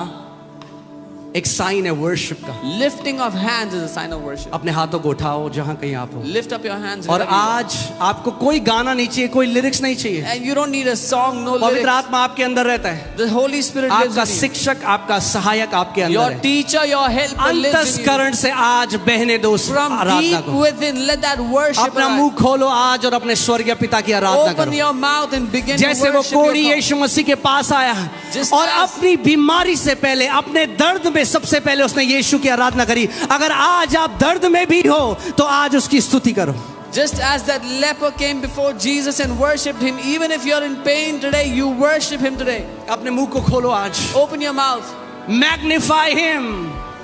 एक साइन है वर्शिप का। Lifting of hands is a sign of worship. अपने हाथों को उठाओ जहां कहीं आप हो। Lift up your hands. और wherever you are. आज आपको कोई गाना नहीं चाहिए, कोई लिरिक्स नहीं चाहिए। And you don't need a song, no पवित्र lyrics. आत्मा आपके अंदर रहता है। The Holy Spirit lives आपका in you. शिक्षक, आपका सहायक आपके अंदर Your है। teacher, your helper lives in you. अंतस्करण से आज बहने दो उस From आराधना deep को। within, let that worship अपना arise. मुंह खोलो आज और अपने स्वर्गीय पिता की आराधना Open करो। your mouth and begin to जैसे वो worship your कोढ़ी God. यीशु मसीह के पास आया Just और as- अपनी बीमारी से पहले, अपने दर्द में सबसे पहले उसने यीशु की आराधना करी। अगर आज आप दर्द में भी हो तो आज उसकी स्तुति करो। Just as that leper came before Jesus and worshipped him, even if you're in pain today, you worship him today. अपने मुंह को खोलो आज। Open your mouth. Magnify him,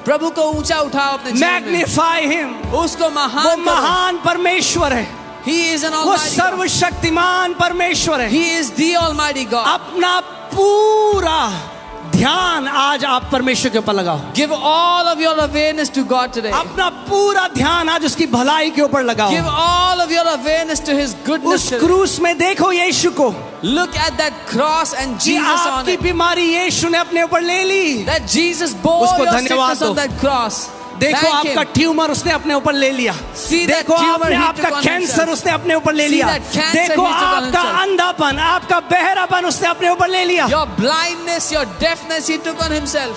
प्रभु को ऊंचा उठाओ अपने जीवन में. Magnify him. उसको वो महान करो. महान परमेश्वर है, He is an वो almighty God. सर्वशक्तिमान परमेश्वर है। He is the almighty God. अपना पूरा ध्यान आज आप परमेश्वर के ऊपर लगाओ। Give all of your awareness to God today. अपना पूरा ध्यान आज उसकी भलाई के ऊपर लगाओ। Give all of your awareness to His goodness उस today. क्रूस में देखो यीशु को, Look at that cross and कि Jesus on आपकी it. बीमारी यीशु ने अपने ऊपर ले ली। That Jesus bore उसको your धन्यवाद sickness on दो। that cross. देखो Thank आपका Him. ट्यूमर उसने अपने ऊपर ले लिया। See that देखो tumor he आपका took on कैंसर himself. उसने अपने ऊपर ले See लिया। that cancer देखो he took on आपका himself. अंधापन, आपका बहरापन उसने अपने ऊपर ले लिया। Your blindness, your deafness, He took on Himself.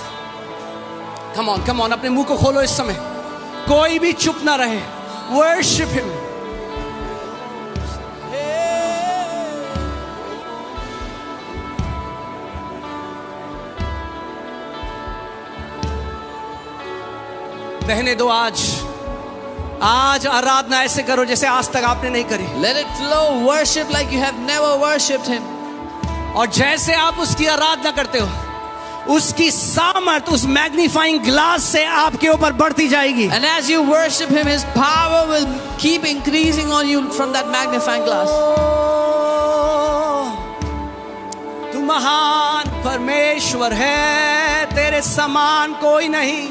Come on, अपने मुंह को खोलो इस समय। कोई भी चुप ना रहे। Worship him. बहने दो आज आराधना ऐसे करो जैसे आज तक आपने नहीं करी। Let it flow. Worship like you have never worshipped Him. और जैसे आप उसकी आराधना करते हो, उसकी सामर्थ उस मैग्नीफाइंग ग्लास से आपके ऊपर बढ़ती जाएगी। And as you worship Him, His power will keep increasing on you from that magnifying glass. तू महान परमेश्वर है, तेरे समान कोई नहीं।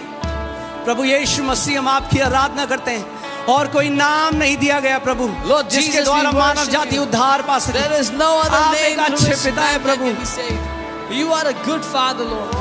प्रभु यीशु मसीह, हम आपकी आराधना करते हैं और कोई नाम नहीं दिया गया प्रभु Lord जिसके Jesus, द्वारा we मानव worship जाति you. उद्धार पा सके। There is no other आप name एक through अच्छे which पिता है man Prabhu. can be saved. You are a good Father, Lord.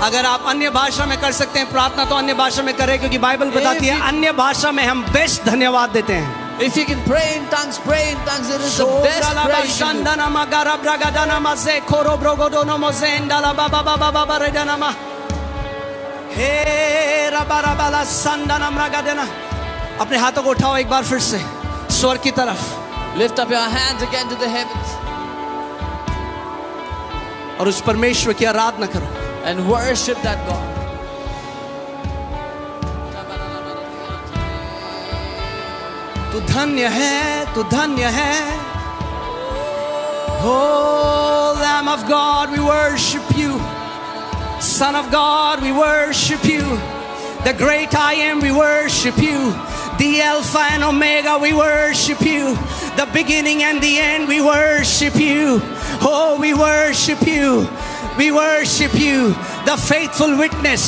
अगर आप अन्य भाषा में कर सकते हैं प्रार्थना तो अन्य भाषा में करें, क्योंकि बाइबल बताती है अन्य भाषा में हम बेस्ट धन्यवाद देते हैं। If you can pray in tongues, pray in tongues. It is the best prayer you can do. अपने हाथों को उठाओ एक बार फिर से स्वर्ग की तरफ Lift up your hands again to the heavens और उस परमेश्वर की आराधना करो। and worship that God. तू धन्य है, तू धन्य है। Oh, Lamb of God, we worship you. Son of God, we worship you. The great I am, we worship you. The Alpha and Omega, we worship you. The beginning and the end, we worship you. Oh, we worship you. We worship you. The faithful witness,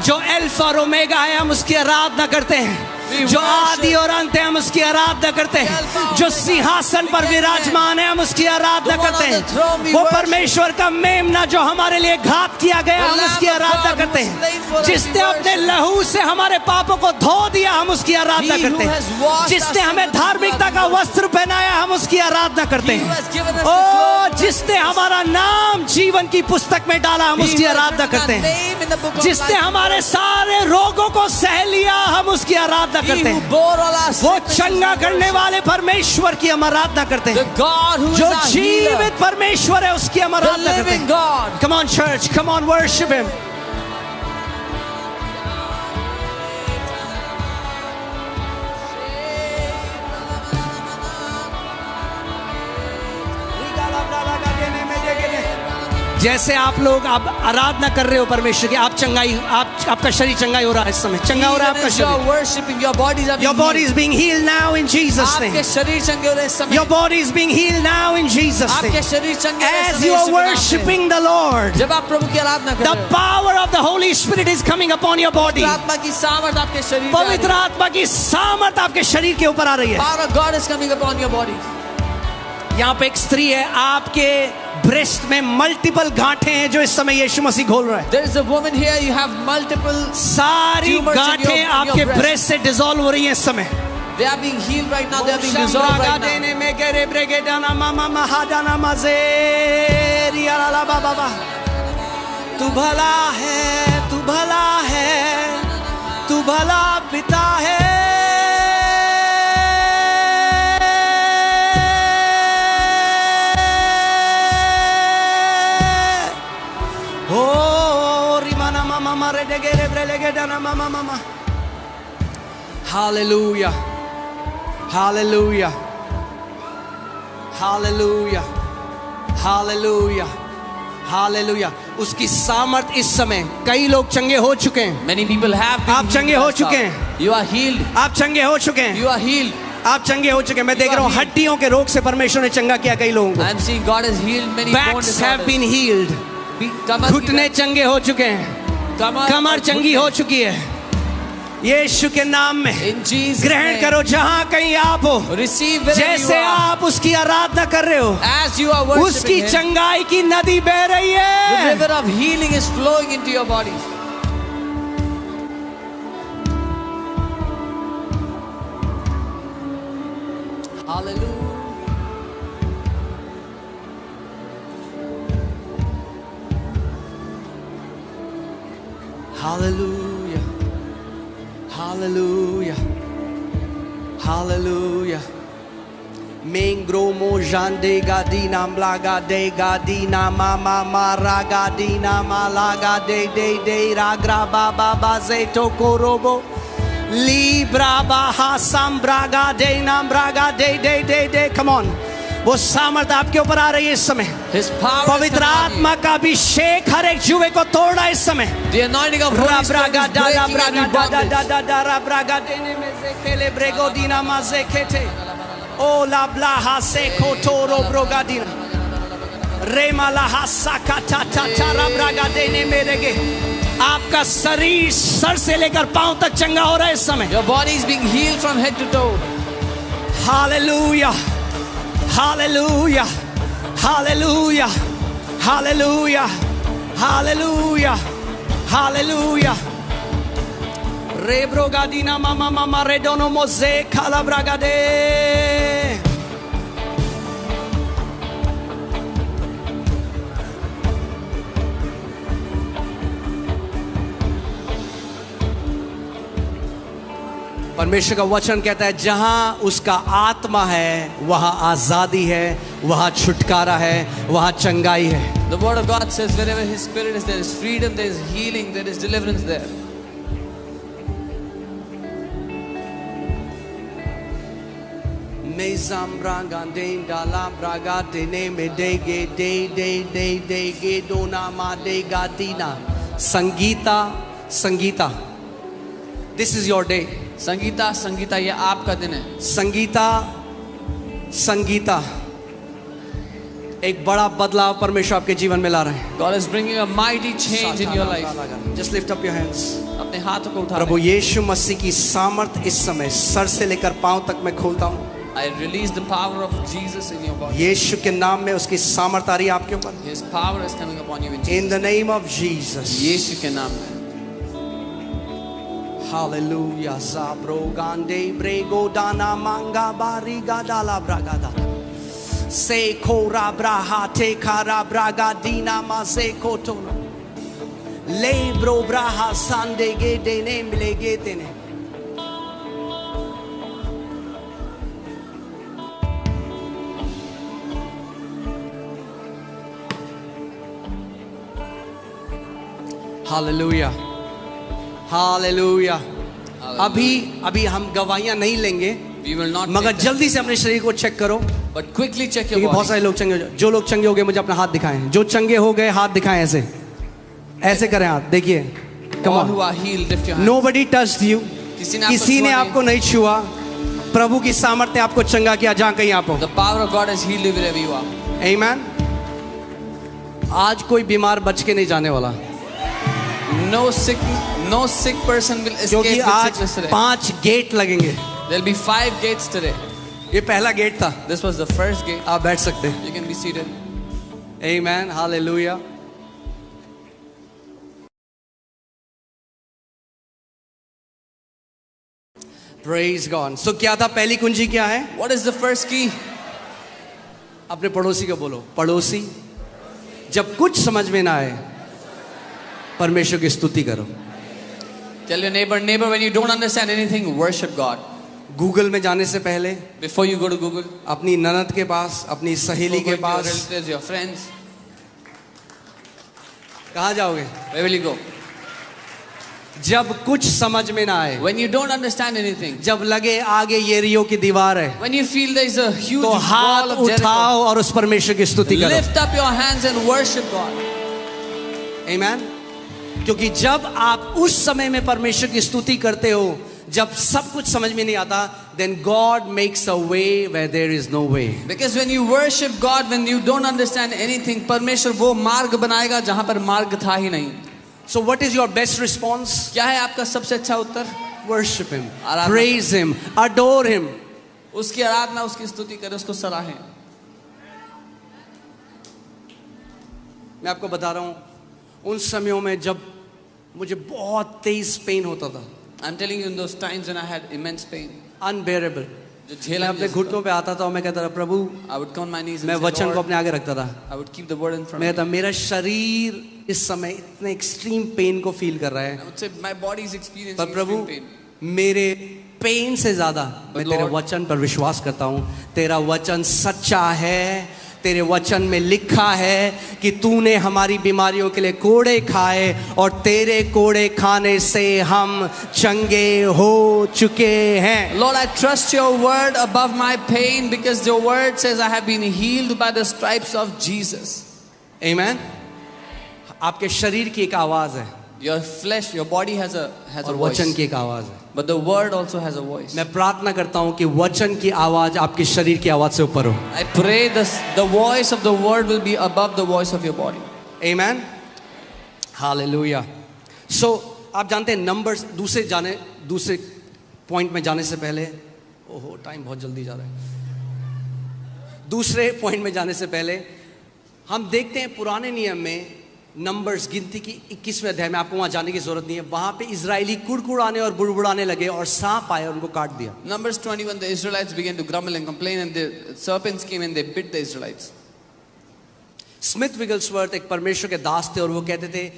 जो alpha और omega है, हम उसकी आराधना करते हैं। जो आदि और अंत है, हम उसकी आराधना करते हैं। जो सिंहासन पर विराजमान है, हम उसकी आराधना करते हैं। वो परमेश्वर का मेमना जो हमारे लिए घात किया गया, हम उसकी आराधना करते हैं। जिसने अपने लहू से हमारे पापों को धो दिया, हम उसकी आराधना करते हैं। जिसने हमें धार्मिकता का वस्त्र पहनाया, हम उसकी आराधना करते हैं। ओ, जिसने हमारा नाम जीवन की पुस्तक में डाला, हम उसकी आराधना करते हैं। जिसने हमारे सारे रोगों को सह लिया, हम उसकी आराधना करते हैं। वो चंगा करने वाले परमेश्वर की हम आराधना करते हैं। जो जीवित परमेश्वर है, उसकी हम आराधना करते हैं। Come on church, come on worship him. जैसे आप लोग आप आराधना कर रहे हो परमेश्वर की, आप चंगाई, आपका शरीर चंगाई हो रहा है इस समय, चंगा हो रहा है आपका Even as you are शरीर. worshiping, your bodies are Your being body is being healed now in Jesus' आपके name. शरीर चंगे हो रहे हैं इस समय. Your body is being healed now in Jesus' आपके name. शरीर चंगे हो रहे हैं इस As समय you are यीशु के नाम से. worshiping the Lord, जब आप प्रभु की आराधना कर the रहे हो, power of the Holy Spirit is coming upon your body. पवित्र आत्मा की सामर्थ आपके शरीर पे आ रही पवित्र है. आत्मा की सामर्थ आपके शरीर के ऊपर आ रही है. Power of God is coming upon your body. यहाँ पे एक स्त्री है, आपके ब्रेस्ट में मल्टीपल गांठें हैं जो इस समय यीशु मसीह खोल रहा है. There is a woman here. You have multiple. सारी tumors in गांठें your आपके breast. ब्रेस्ट से डिसॉल्व हो रही हैं इस समय. They are being healed right now. They are being dissolved right now. तू भला है, तू भला है, तू भला पिता है. Hallelujah. Hallelujah. Hallelujah. Hallelujah. Hallelujah. उसकी सामर्थ इस समय, कई लोग चंगे हो चुके हैं. Many people have been आप healed चंगे हो by चुके God. हैं. You are healed. आप चंगे हो चुके हैं. You are healed. आप चंगे हो चुके हैं. मैं देख रहा हूँ हड्डियों के रोग से परमेश्वर ने चंगा किया कई लोगों को. I am seeing God has healed many bone Backs have been disorders. healed. कमर घुटने चंगे हो चुके हैं. कमर चंगी हो चुकी है. यीशु के नाम में In Jesus' ग्रहण name. करो जहां कहीं आप हो. Receive wherever you जैसे are. आप उसकी आराधना कर रहे हो, As you are उसकी worshiping Him, चंगाई की नदी बह रही the है. river of healing is flowing into your body. Hallelujah. Hallelujah. Hallelujah. Hallelujah. Mengro mojande gadina mlaga de gadina mama maraga dina malaga de ragra baba bazeto korobo libra baha sambraga de nambraga de come on. वो सामर्थ आपके ऊपर आ रही है इस समय. His power is पवित्र coming on आत्मा का अभिषेक हर एक जुए को तोड़ रहा है इस समय. you. The anointing of Holy Spirit is breaking every bondage. O la blaha se kotoro brogadina. Rema la hasakata tatara bragadene merege. आपका शरीर सर से लेकर पांव तक चंगा हो रहा है इस समय. Your body is being healed from head to toe. Hallelujah. Hallelujah. Hallelujah. Hallelujah. Hallelujah. Hallelujah. Rebrogadina mama mama redono moze calabragade. परमेश्वर का वचन कहता है जहां उसका आत्मा है वहां आजादी है, वहां छुटकारा है, वहां चंगाई है. The word of God says wherever His Spirit is, there is freedom, there is healing, there is deliverance there. Mezam braga de dala braga de ne me de ge dona ma de gadina. Sangeeta. This is your day. Sangeeta ये आपका दिन है. संगीता एक बड़ा बदलाव परमेश्वर आपके जीवन में ला रहे हैं. God is bringing a mighty change in your life. Just lift up your hands. अपने हाथों को उठा प्रभु लें. यीशु मसीह की सामर्थ इस समय सर से लेकर पांव तक मैं खोलता हूँ. I release the power of Jesus in your body. यीशु के नाम में उसकी सामर्थ आ रही है आपके ऊपर. His power is coming upon you in In Jesus. the name of Jesus. यीशु के नाम में. Hallelujah. Zabro gande brego dana manga bariga dala bragada. Se kora braha te kara braga dina maze kotono. Lebro braha sande ge dene mlege dene. Hallelujah. Hallelujah. अभी हम गवाहियां नहीं लेंगे. We will not मगर take them. जल्दी से अपने शरीर को चेक करो, But quickly check क्योंकि your बहुत body. सारे लोग चंगे हो जाए। जो लोग चंगे हो गए मुझे अपना हाथ दिखाएं। जो चंगे हो गए हाथ दिखाएं, ऐसे ऐसे करें हाथ, देखिए। Come All on. who are healed, lift your hands. Nobody touched you. किसी ने आपको नहीं छुआ। प्रभु की सामर्थ ने आपको चंगा किया जहां कहीं आप हो। The power of God has healed you wherever you are. Amen. आज कोई बीमार बच के नहीं जाने वाला, No sick person will escape क्योंकि with आज sickness today. 5 गेट लगेंगे। There'll be 5 gates today. ये पहला गेट था। This was the first gate. आप बैठ सकते हैं। You can be seated. Amen. Hallelujah. Praise God. So क्या था पहली कुंजी, क्या है? What is the first key? अपने पड़ोसी को बोलो, पड़ोसी जब कुछ समझ में ना आए परमेश्वर की स्तुति करो। Tell your neighbor, when you don't understand anything, worship God. Google में जाने से पहले Before you go to Google, अपनी ननद के पास, अपनी सहेली के before going to your pass relatives, your friends, कहाँ जाओगे? where will you go? जब कुछ समझ में ना आए, When you don't understand anything, जब लगे आगे येरियो की दीवार है, when you feel there is a huge तो wall हाथ of Jericho, उठाओ और उस परमेश्वर की स्तुति करो। lift up your hands and worship God. Amen. क्योंकि जब आप उस समय में परमेश्वर की स्तुति करते हो, जब सब कुछ समझ में नहीं आता, then God makes a way where there is no way. Because when you worship God, when you don't understand anything, परमेश्वर वो मार्ग बनाएगा जहां पर मार्ग था ही नहीं. So what is your best response? क्या है आपका सबसे अच्छा उत्तर? Worship him, आराधना praise him, adore him. उसकी आराधना, उसकी स्तुति करें, उसको सराहें. मैं आपको बता रहा हूं, उन समयों में जब मुझे बहुत तेज पेन होता था, I'm telling you, in those times when I had immense pain, unbearable, जो मैं झेला अपने घुटनों पे आता था और मैं कहता था, प्रभु, I would come on my knees मैं and say, वचन को Lord, अपने आगे रखता था। I would keep the word in front मैं of me. कहता, मेरा शरीर इस समय इतने एक्सट्रीम पेन को फील कर रहा है, I would say, my body is experiencing पर प्रभु extreme pain. मेरे पेन से ज्यादा मैं तेरे Lord, वचन पर विश्वास करता हूँ। तेरा वचन सच्चा है। तेरे वचन में लिखा है कि तूने हमारी बीमारियों के लिए कोड़े खाए और तेरे कोड़े खाने से हम चंगे हो चुके हैं। Lord, I trust your word above my pain because your word says I have been healed by the stripes of Jesus. Amen. आपके शरीर की एक आवाज है Your flesh, your body has a और voice, वचन की एक आवाज है। but the word also has a voice. मैं प्रार्थना करता हूँ कि वचन की आवाज आपके शरीर की आवाज से ऊपर हो। I pray the voice of the word will be above the voice of your body. Amen. Hallelujah. So आप जानते हैं नंबर्स, दूसरे पॉइंट में जाने से पहले, ओहो टाइम बहुत जल्दी जा रहा है। दूसरे पॉइंट में जाने से पहले हम देखते हैं पुराने नियम में नंबर्स गिनती की 21वें अध्याय में, आपको वहां जाने की जरूरत नहीं है, वहां पे इजरायली कुड़कुड़ाने और बुड़बुड़ाने लगे और सांप आए और उनको काट दिया। Numbers 21, the Israelites began to grumble and complain, and the serpents came and they bit the Israelites. Smith Wigglesworth एक परमेश्वर के दास थे और वो कहते थे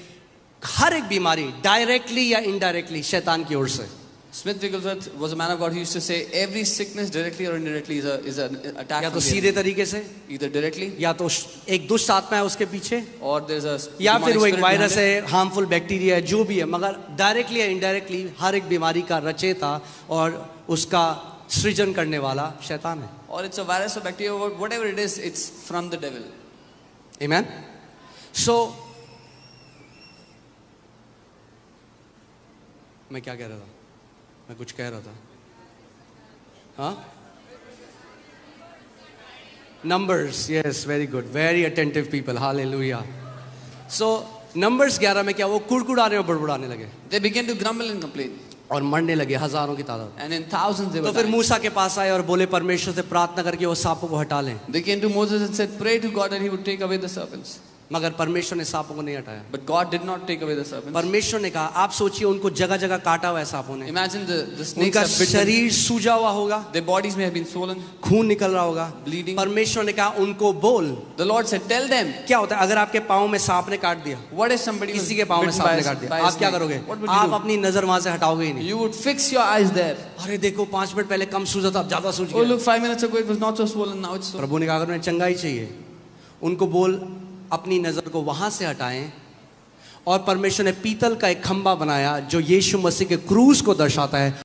हर एक बीमारी डायरेक्टली या इनडायरेक्टली शैतान की ओर से। Smith Wigglesworth was a man of God who used to say every sickness directly or indirectly is an attack या from तो the सीधे enemy. तरीके से, Either directly या तो एक दुष्ट आत्मा है उसके पीछे, or there's a या demonic फिर वो एक spirit वायरस behind है, हार्मफुल बैक्टीरिया है, जो भी है, मगर डायरेक्टली या इनडायरेक्टली हर एक बीमारी का रचयिता और उसका सृजन करने वाला शैतान है। it. Or it's a virus or bacteria or whatever it is, it's from the devil. Amen. So मैं क्या कह रहा था? मैं कुछ कह रहा था, हाँ? Numbers, yes, very good, very attentive people, hallelujah. So Numbers 11 में क्या, वो कुड़कुड़ाने और बुड़बुड़ाने लगे They began to grumble and complain, और मरने लगे हजारों की तादाद। and in thousands they were तो फिर dying. मूसा के पास आए और बोले परमेश्वर से प्रार्थना करके वो सांपों को हटा लें, They came to Moses and said, pray to God that he would take away the serpents. मगर परमेश्वर ने सांपों को नहीं हटाया। But God did not take away the serpents. परमेश्वर ने कहा, आप सोचिए उनको जगह जगह काटा हुआ है सांपों ने, Imagine the snakes उनका have bitten. शरीर सूजा हुआ होगा, Their bodies may have been swollen, खून निकल रहा होगा। bleeding. परमेश्वर ने कहा उनको बोल, The Lord said, tell them, क्या होता है अगर आपके पाँव में सांप ने काट दिया, what if somebody was किसी के पाँव में bitten सांप by ने a- काट दिया, by a आप क्या snake? करोगे? What would you आप do? अपनी नजर वहां से हटाओगे ही नहीं। You would fix your eyes there. अरे देखो 5 मिनट पहले कम सूजा था, अब ज्यादा सूज Oh, गया। look, 5 minutes ago it was not so swollen, now it's so. प्रभु ने कहा अगर उन्हें चंगाई चाहिए, उनको बोल अपनी नजर को वहां से हटाएं। और परमेश्वर ने पीतल का एक खंबा बनाया जो यीशु मसीह के क्रूस को दर्शाता है,